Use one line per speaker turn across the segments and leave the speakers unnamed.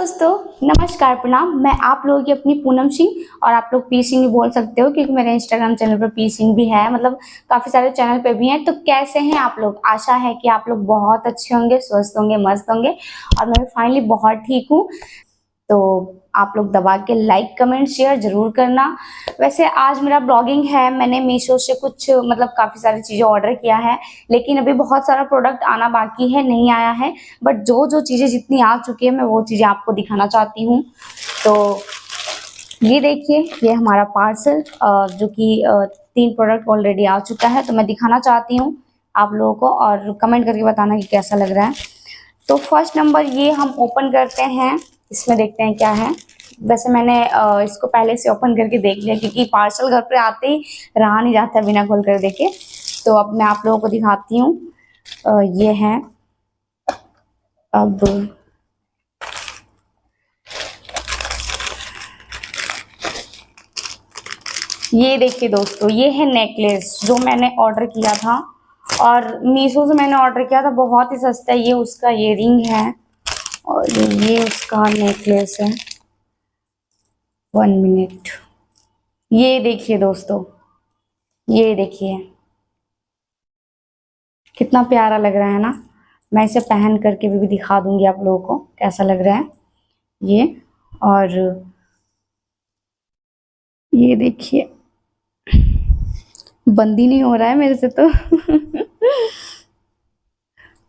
दोस्तों, नमस्कार प्रणाम। मैं आप लोगों की अपनी पूनम सिंह, और आप लोग पी सिंह भी बोल सकते हो क्योंकि मेरे इंस्टाग्राम चैनल पर पी सिंह भी है, मतलब काफ़ी सारे चैनल पे भी हैं। तो कैसे हैं आप लोग? आशा है कि आप लोग बहुत अच्छे होंगे, स्वस्थ होंगे, मस्त होंगे। और मैं फाइनली बहुत ठीक हूँ। तो आप लोग दबा के लाइक कमेंट शेयर जरूर करना। वैसे आज मेरा ब्लॉगिंग है। मैंने मीशो से कुछ मतलब काफ़ी सारी चीज़ें ऑर्डर किया है, लेकिन अभी बहुत सारा प्रोडक्ट आना बाकी है, नहीं आया है। बट जो जो चीज़ें जितनी आ चुकी है मैं वो चीज़ें आपको दिखाना चाहती हूँ। तो ये देखिए, ये हमारा पार्सल जो कि 3 प्रोडक्ट ऑलरेडी आ चुका है। तो मैं दिखाना चाहती हूँ आप लोगों को, और कमेंट करके बताना कि कैसा लग रहा है। तो फर्स्ट नंबर ये हम ओपन करते हैं, इसमें देखते हैं क्या है। वैसे मैंने इसको पहले से ओपन करके देख लिया क्योंकि पार्सल घर पे आते ही रहा नहीं जाता बिना खोल कर देखे। तो अब मैं आप लोगों को दिखाती हूँ। ये है, अब ये देखिए दोस्तों, ये है नेकलेस जो मैंने ऑर्डर किया था, और मीशो से मैंने ऑर्डर किया था। बहुत ही सस्ता है। ये उसका इयररिंग है और ये उसका नेकलेस है। 1 मिनट। ये देखिए दोस्तों, ये देखिए कितना प्यारा लग रहा है ना। मैं इसे पहन करके भी दिखा दूंगी आप लोगों को कैसा लग रहा है ये। और ये देखिए, बंदी नहीं हो रहा है मेरे से तो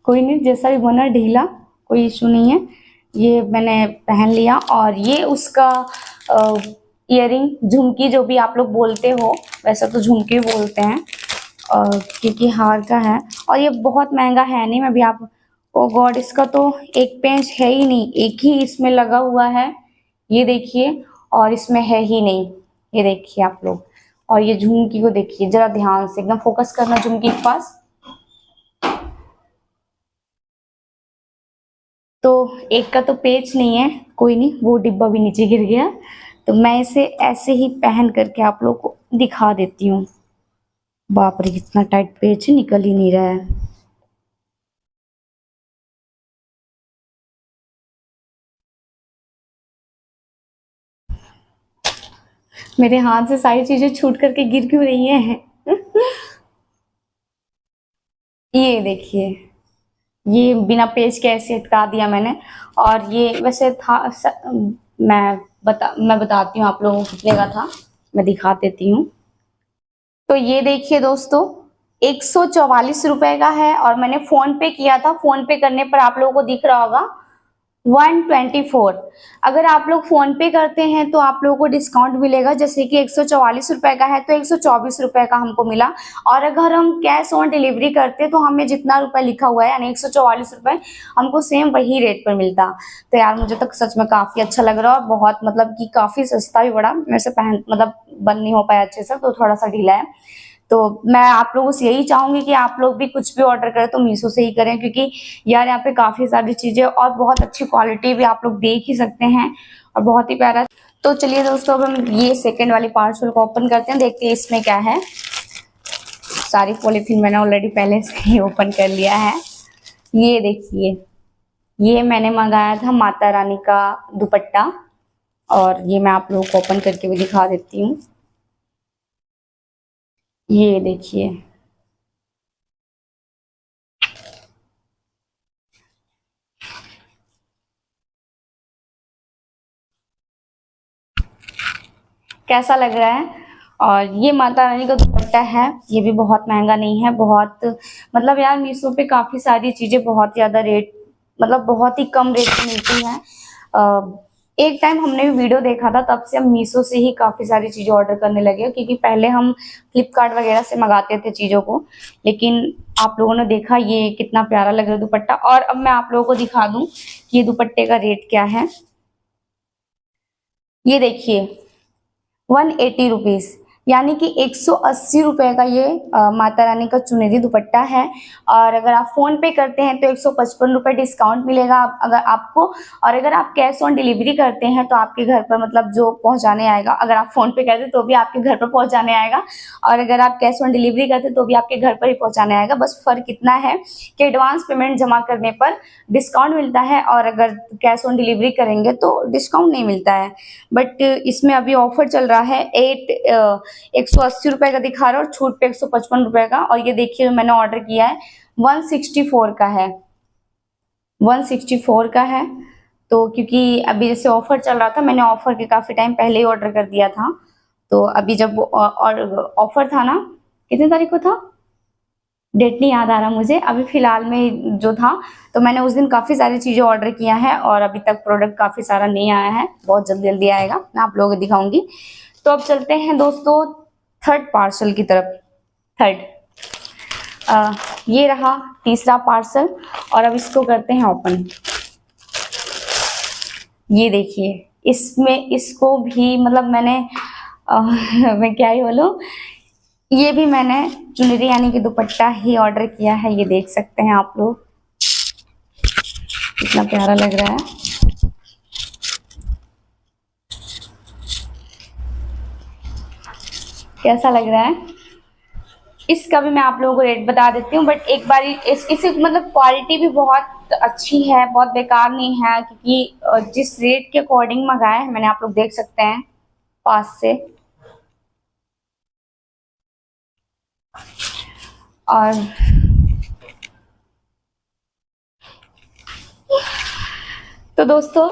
कोई नहीं, जैसा भी बना ढीला, कोई इशू नहीं है। ये मैंने पहन लिया। और ये उसका इयररिंग, झुमकी जो भी आप लोग बोलते हो, वैसा तो झुमकी बोलते हैं क्योंकि हार का है। और ये बहुत महंगा है नहीं। मैं भी आप, ओ गॉड, इसका तो एक पेंच है ही नहीं, एक ही इसमें लगा हुआ है। ये देखिए, और इसमें है ही नहीं। ये देखिए आप लोग। और ये झुमकी को देखिए जरा ध्यान से, एकदम फोकस करना झुमकी के पास। तो एक का तो पेच नहीं है, कोई नहीं, वो डिब्बा भी नीचे गिर गया। तो मैं इसे ऐसे ही पहन करके आप लोग को दिखा देती हूँ। बाप रे, कितना टाइट पेच है, निकल ही नहीं रहा है। मेरे हाथ से सारी चीजें छूट करके गिर क्यों रही हैं ये देखिए, ये बिना पेच के ऐसे अटका दिया मैंने। और ये वैसे था मैं बताती हूँ आप लोगों को कितने का था, मैं दिखा देती हूँ। तो ये देखिए दोस्तों, 144 रुपए का है। और मैंने फोन पे किया था। फोन पे करने पर आप लोगों को दिख रहा होगा 124। अगर आप लोग फोन पे करते हैं तो आप लोगों को डिस्काउंट मिलेगा। जैसे कि 144 रुपए का है तो 124 रुपए का हमको मिला। और अगर हम कैश ऑन डिलीवरी करते तो हमें जितना रुपए लिखा हुआ है यानी 144 रुपए, हमको सेम वही रेट पर मिलता। तो यार मुझे तो सच में काफी अच्छा लग रहा है, और बहुत मतलब कि काफी सस्ता भी पड़ा। मेरे से पहन मतलब बंद नहीं हो पाया अच्छे से, तो थोड़ा सा ढीला है। तो मैं आप लोगों से यही चाहूंगी कि आप लोग भी कुछ भी ऑर्डर करें तो मीशो से ही करें, क्योंकि यार यहाँ पे काफी सारी चीजें और बहुत अच्छी क्वालिटी भी आप लोग देख ही सकते हैं, और बहुत ही प्यारा। तो चलिए दोस्तों, अब हम ये सेकंड वाली पार्सल को ओपन करते हैं, देखते हैं इसमें क्या है। सारी पॉलीथीन मैंने ऑलरेडी पहले से ही ओपन कर लिया है। ये देखिए, ये मैंने मंगाया था माता रानी का दुपट्टा, और ये मैं आप लोगों को ओपन करके भी दिखा देती हूँ। ये देखिए, कैसा लग रहा है। और ये माता रानी का दुपट्टा है, ये भी बहुत महंगा नहीं है। बहुत मतलब यार मीशो पे काफी सारी चीजें बहुत ज्यादा रेट, मतलब बहुत ही कम रेट में मिलती हैं। एक टाइम हमने भी वीडियो देखा था, तब से हम मीशो से ही काफी सारी चीजें ऑर्डर करने लगे, क्योंकि पहले हम फ्लिपकार्ट वगैरह से मंगाते थे चीजों को। लेकिन आप लोगों ने देखा ये कितना प्यारा लग रहा है दुपट्टा। और अब मैं आप लोगों को दिखा दूं कि ये दुपट्टे का रेट क्या है। ये देखिए, 180 रुपीज। यानी कि 180 रुपए का ये माता रानी का चुनरी दुपट्टा है। और अगर आप फोन पे करते हैं तो 155 रुपए डिस्काउंट मिलेगा अगर आपको। और अगर आप कैश ऑन डिलीवरी करते हैं तो आपके घर पर मतलब जो पहुंचाने आएगा, अगर आप फोन पे करते तो भी आपके घर पर पहुंचाने आएगा, और अगर आप कैश ऑन डिलीवरी करते तो भी आपके घर पर ही पहुंचाने आएगा। बस फर्क इतना है कि एडवांस पेमेंट जमा करने पर डिस्काउंट मिलता है और अगर कैश ऑन डिलीवरी करेंगे तो डिस्काउंट नहीं मिलता है। बट इसमें अभी ऑफर चल रहा है 180 रुपए का दिखा रहा है और छूट पे 155 रुपए का। और ये देखिए मैंने ऑर्डर किया है 164 का है, 164 का है। तो क्योंकि अभी जैसे ऑफर चल रहा था, मैंने ऑफर के काफी टाइम पहले ही ऑर्डर कर दिया था। तो अभी जब ऑफर था ना, कितनी तारीख को था, डेट नहीं याद आ रहा मुझे अभी फिलहाल में जो था, तो मैंने उस दिन काफी सारी चीजें ऑर्डर किया है और अभी तक प्रोडक्ट काफी सारा नहीं आया है, बहुत जल्दी जल्दी आएगा, मैं आप लोगों को दिखाऊंगी। तो अब चलते हैं दोस्तों थर्ड पार्सल की तरफ। थर्ड ये रहा तीसरा पार्सल और अब इसको करते हैं ओपन। ये देखिए इसमें इसको भी मतलब मैंने मैं क्या ही बोलूं, ये भी मैंने चुनरी यानी कि दुपट्टा ही ऑर्डर किया है। ये देख सकते हैं आप लोग कितना प्यारा लग रहा है। कैसा लग रहा है, इसका भी मैं आप लोगों को रेट बता देती हूँ। बट एक बार इसे मतलब क्वालिटी भी बहुत अच्छी है, बहुत बेकार नहीं है, क्योंकि जिस रेट के अकॉर्डिंग मंगाया है मैंने, आप लोग देख सकते हैं पास से। और तो दोस्तों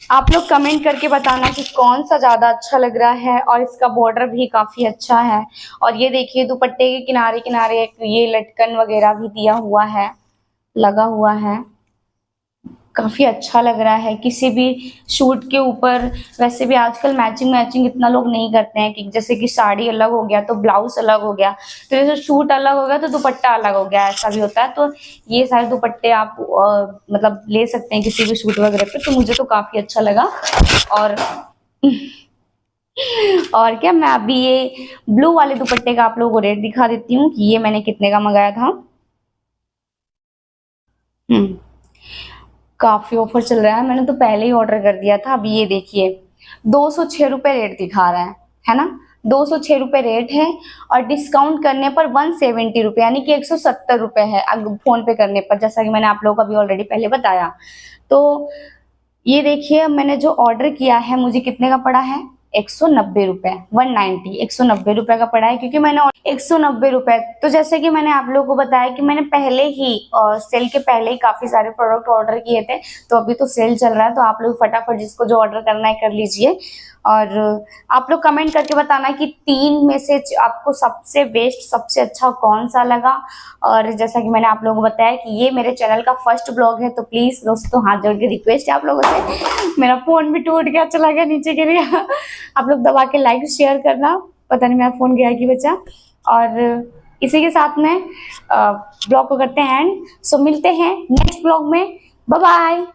आप लोग कमेंट करके बताना कि कौन सा ज्यादा अच्छा लग रहा है। और इसका बॉर्डर भी काफी अच्छा है। और ये देखिए दुपट्टे के किनारे किनारे एक ये लटकन वगैरह भी दिया हुआ है, लगा हुआ है, काफी अच्छा लग रहा है किसी भी शूट के ऊपर। वैसे भी आजकल मैचिंग मैचिंग इतना लोग नहीं करते हैं कि जैसे कि साड़ी अलग हो गया तो ब्लाउज अलग हो गया, तो जैसे शूट अलग हो गया तो दुपट्टा अलग हो गया, ऐसा भी होता है। तो ये सारे दुपट्टे आप मतलब ले सकते हैं किसी भी शूट वगैरह पे। तो मुझे तो काफी अच्छा लगा। और और क्या, मैं अभी ये ब्लू वाले दुपट्टे का आप लोगों को रेट दिखा देती हूँ कि ये मैंने कितने का मंगाया था। काफी ऑफर चल रहा है, मैंने तो पहले ही ऑर्डर कर दिया था। अभी ये देखिए 206 रुपए रेट दिखा रहा है ना, 206 रुपए रेट है। और डिस्काउंट करने पर 170 रुपए यानी कि 170 रुपए है फोन पे करने पर, जैसा कि मैंने आप लोगों को अभी ऑलरेडी पहले बताया। तो ये देखिए मैंने जो ऑर्डर किया है मुझे कितने का पड़ा है, 190 रुपए, 190, 190 रुपए का पड़ा है, क्योंकि मैंने 190 रुपए। तो जैसे कि मैंने आप लोगों को बताया कि मैंने पहले ही सेल के पहले ही काफी सारे प्रोडक्ट ऑर्डर किए थे। तो अभी तो सेल चल रहा है, तो आप लोग फटाफट जिसको जो ऑर्डर करना है कर लीजिए। और आप लोग कमेंट करके बताना कि तीन में से आपको सबसे बेस्ट, सबसे अच्छा कौन सा लगा। और जैसा कि मैंने आप लोगों को बताया कि ये मेरे चैनल का फर्स्ट ब्लॉग है, तो प्लीज दोस्तों हाथ जोड़ के रिक्वेस्ट है आप लोगों से, मेरा फोन भी टूट गया, चला गया, नीचे गिर गया, आप लोग दबा के लाइक शेयर करना, पता नहीं मेरा फोन गया कि बचा। और इसी के साथ में ब्लॉग को करते हैं एंड। सो मिलते हैं नेक्स्ट ब्लॉग में, बाय बाय।